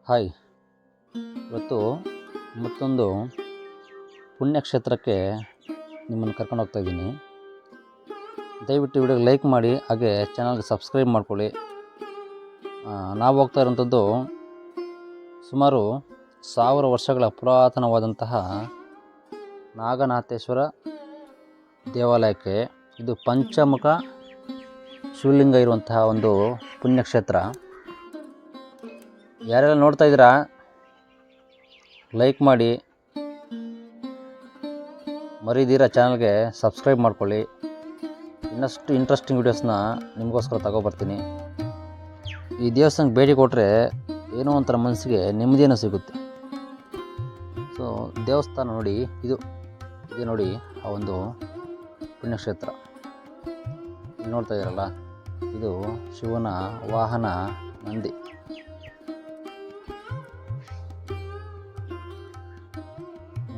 Hi, ಇವತ್ತು ಮತ್ತೊಂದು ಪುಣ್ಯಕ್ಷೇತ್ರಕ್ಕೆ ನಿಮ್ಮನ್ನು ಕರ್ಕೊಂಡು ಹೋಗ್ತಾ ಇದ್ದೀನಿ. ದಯವಿಟ್ಟು ವಿಡಿಯೋಗೆ ಲೈಕ್ ಮಾಡಿ, ಹಾಗೆ ಚಾನಲ್ಗೆ ಸಬ್ಸ್ಕ್ರೈಬ್ ಮಾಡ್ಕೊಳ್ಳಿ. ನಾವು ಹೋಗ್ತಾ ಇರೋಂಥದ್ದು ಸುಮಾರು 1000 ವರ್ಷಗಳ ಪುರಾತನವಾದಂತಹ ನಾಗನಾಥೇಶ್ವರ ದೇವಾಲಯಕ್ಕೆ. ಇದು ಪಂಚಮುಖ ಶಿವಲಿಂಗ ಇರುವಂತಹ ಒಂದು ಪುಣ್ಯಕ್ಷೇತ್ರ. ಯಾರೆಲ್ಲ ನೋಡ್ತಾ ಇದ್ದೀರಾ ಲೈಕ್ ಮಾಡಿ, ಮರಿದಿರ ಚಾನಲ್ಗೆ ಸಬ್ಸ್ಕ್ರೈಬ್ ಮಾಡ್ಕೊಳ್ಳಿ. ಇನ್ನಷ್ಟು ಇಂಟ್ರೆಸ್ಟಿಂಗ್ ವೀಡಿಯೋಸ್ನ ನಿಮಗೋಸ್ಕರ ತಗೊಬರ್ತೀನಿ. ಈ ದೇವಸ್ಥಾನಕ್ಕೆ ಭೇಟಿ ಕೊಟ್ಟರೆ ಏನೋ ಒಂಥರ ಮನಸ್ಸಿಗೆ ನೆಮ್ಮದಿಯನ್ನು ಸಿಗುತ್ತೆ. ಸೊ ದೇವಸ್ಥಾನ ನೋಡಿ, ಇದು ನೋಡಿ ಆ ಒಂದು ಪುಣ್ಯಕ್ಷೇತ್ರ. ಇಲ್ಲಿ ನೋಡ್ತಾ ಇದ್ದೀರಲ್ಲ, ಇದು ಶಿವನ ವಾಹನ ನಂದಿ.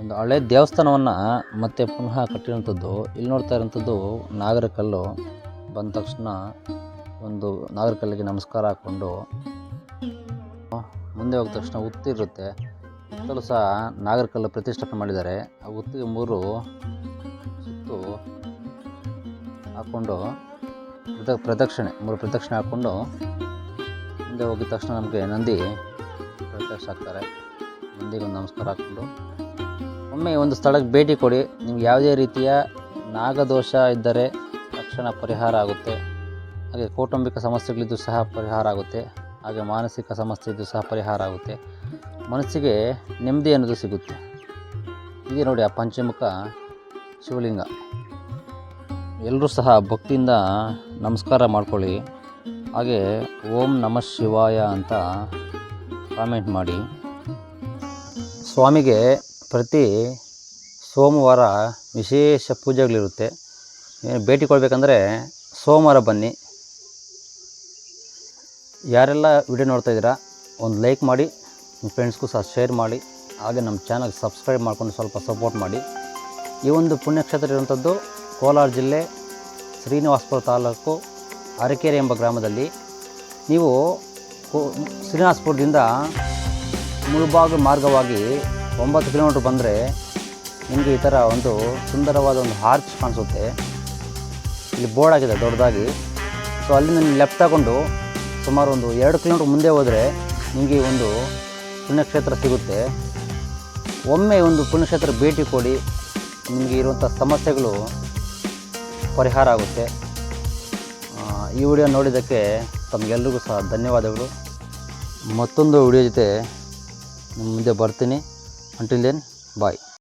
ಒಂದು ಹಳೆ ದೇವಸ್ಥಾನವನ್ನು ಮತ್ತೆ ಪುನಃ ಕಟ್ಟಿರೋಂಥದ್ದು. ಇಲ್ಲಿ ನೋಡ್ತಾ ಇರೋಂಥದ್ದು ನಾಗರಕಲ್ಲು. ಬಂದ ತಕ್ಷಣ ಒಂದು ನಾಗರಕಲ್ಲಿಗೆ ನಮಸ್ಕಾರ ಹಾಕ್ಕೊಂಡು ಮುಂದೆ ಹೋದ ತಕ್ಷಣ ಉತ್ತಿ ಇರುತ್ತೆ. ಉತ್ತಲು ಸಹ ನಾಗರಕಲ್ಲು ಪ್ರತಿಷ್ಠಾಪನೆ ಮಾಡಿದ್ದಾರೆ. ಆ ಉತ್ತಿಗೆ 3 ಸುತ್ತು ಹಾಕ್ಕೊಂಡು ಪ್ರದಕ್ಷಿಣೆ ಹಾಕ್ಕೊಂಡು ಮುಂದೆ ಹೋಗಿದ ತಕ್ಷಣ ನಮಗೆ ನಂದಿ ಪ್ರತ್ಯಕ್ಷ ಆಗ್ತಾರೆ. ನಂದಿಗೊಂದು ನಮಸ್ಕಾರ ಹಾಕ್ಕೊಂಡು ಒಮ್ಮೆ ಒಂದು ಸ್ಥಳಕ್ಕೆ ಭೇಟಿ ಕೊಡಿ. ನಿಮ್ಗೆ ಯಾವುದೇ ರೀತಿಯ ನಾಗದೋಷ ಇದ್ದರೆ ತಕ್ಷಣ ಪರಿಹಾರ ಆಗುತ್ತೆ. ಹಾಗೆ ಕೌಟುಂಬಿಕ ಸಮಸ್ಯೆಗಳಿದ್ದು ಸಹ ಪರಿಹಾರ ಆಗುತ್ತೆ. ಹಾಗೆ ಮಾನಸಿಕ ಸಮಸ್ಯೆ ಇದ್ದು ಸಹ ಪರಿಹಾರ ಆಗುತ್ತೆ. ಮನಸ್ಸಿಗೆ ನೆಮ್ಮದಿ ಅನ್ನೋದು ಸಿಗುತ್ತೆ. ಇದೇ ನೋಡಿ ಆ ಪಂಚಮುಖ ಶಿವಲಿಂಗ. ಎಲ್ಲರೂ ಸಹ ಭಕ್ತಿಯಿಂದ ನಮಸ್ಕಾರ ಮಾಡ್ಕೊಳ್ಳಿ. ಹಾಗೆ ಓಂ ನಮಃ ಶಿವಾಯ ಅಂತ ಕಾಮೆಂಟ್ ಮಾಡಿ. ಸ್ವಾಮಿಗೆ ಪ್ರತಿ ಸೋಮವಾರ ವಿಶೇಷ ಪೂಜೆಗಳಿರುತ್ತೆ. ಭೇಟಿ ಕೊಡಬೇಕಂದ್ರೆ ಸೋಮವಾರ ಬನ್ನಿ. ಯಾರೆಲ್ಲ ವಿಡಿಯೋ ನೋಡ್ತಾ ಇದ್ದೀರಾ ಒಂದು ಲೈಕ್ ಮಾಡಿ, ನಿಮ್ಮ ಫ್ರೆಂಡ್ಸ್ಗೂ ಸಹ ಶೇರ್ ಮಾಡಿ. ಹಾಗೆ ನಮ್ಮ ಚಾನಲ್ಗೆ ಸಬ್ಸ್ಕ್ರೈಬ್ ಮಾಡ್ಕೊಂಡು ಸ್ವಲ್ಪ ಸಪೋರ್ಟ್ ಮಾಡಿ. ಈ ಒಂದು ಪುಣ್ಯಕ್ಷೇತ್ರ ಇರುವಂಥದ್ದು ಕೋಲಾರ ಜಿಲ್ಲೆ ಶ್ರೀನಿವಾಸಪುರ ತಾಲೂಕು ಅರಕೆರೆ ಎಂಬ ಗ್ರಾಮದಲ್ಲಿ. ನೀವು ಶ್ರೀನಿವಾಸಪುರದಿಂದ ಮುಳುಬಾಗಿಲು ಮಾರ್ಗವಾಗಿ 9 ಕಿಲೋಮೀಟ್ರ್ ಬಂದರೆ ನಿಮಗೆ ಈ ಥರ ಒಂದು ಸುಂದರವಾದ ಒಂದು ಆರ್ಚ್ ಕಾಣಿಸುತ್ತೆ. ಇಲ್ಲಿ ಬೋರ್ಡ್ ಆಗಿದೆ ದೊಡ್ಡದಾಗಿ. ಸೊ ಅಲ್ಲಿಂದ ನೀವು ಲೆಫ್ಟ್ ತಗೊಂಡು ಸುಮಾರು ಒಂದು 2 ಕಿಲೋಮೀಟ್ರ್ ಮುಂದೆ ಹೋದರೆ ನಿಮಗೆ ಒಂದು ಪುಣ್ಯಕ್ಷೇತ್ರ ಸಿಗುತ್ತೆ. ಒಮ್ಮೆ ಒಂದು ಪುಣ್ಯಕ್ಷೇತ್ರ ಭೇಟಿ ಕೊಡಿ. ನಿಮಗೆ ಇರುವಂಥ ಸಮಸ್ಯೆಗಳು ಪರಿಹಾರ ಆಗುತ್ತೆ. ಈ ವಿಡಿಯೋ ನೋಡಿದ್ದಕ್ಕೆ ತಮಗೆಲ್ಲರಿಗೂ ಸಹ ಧನ್ಯವಾದಗಳು. ಮತ್ತೊಂದು ವಿಡಿಯೋ ಜೊತೆ ನಿಮ್ಮ ಮುಂದೆ ಬರ್ತೀನಿ. Until then, bye.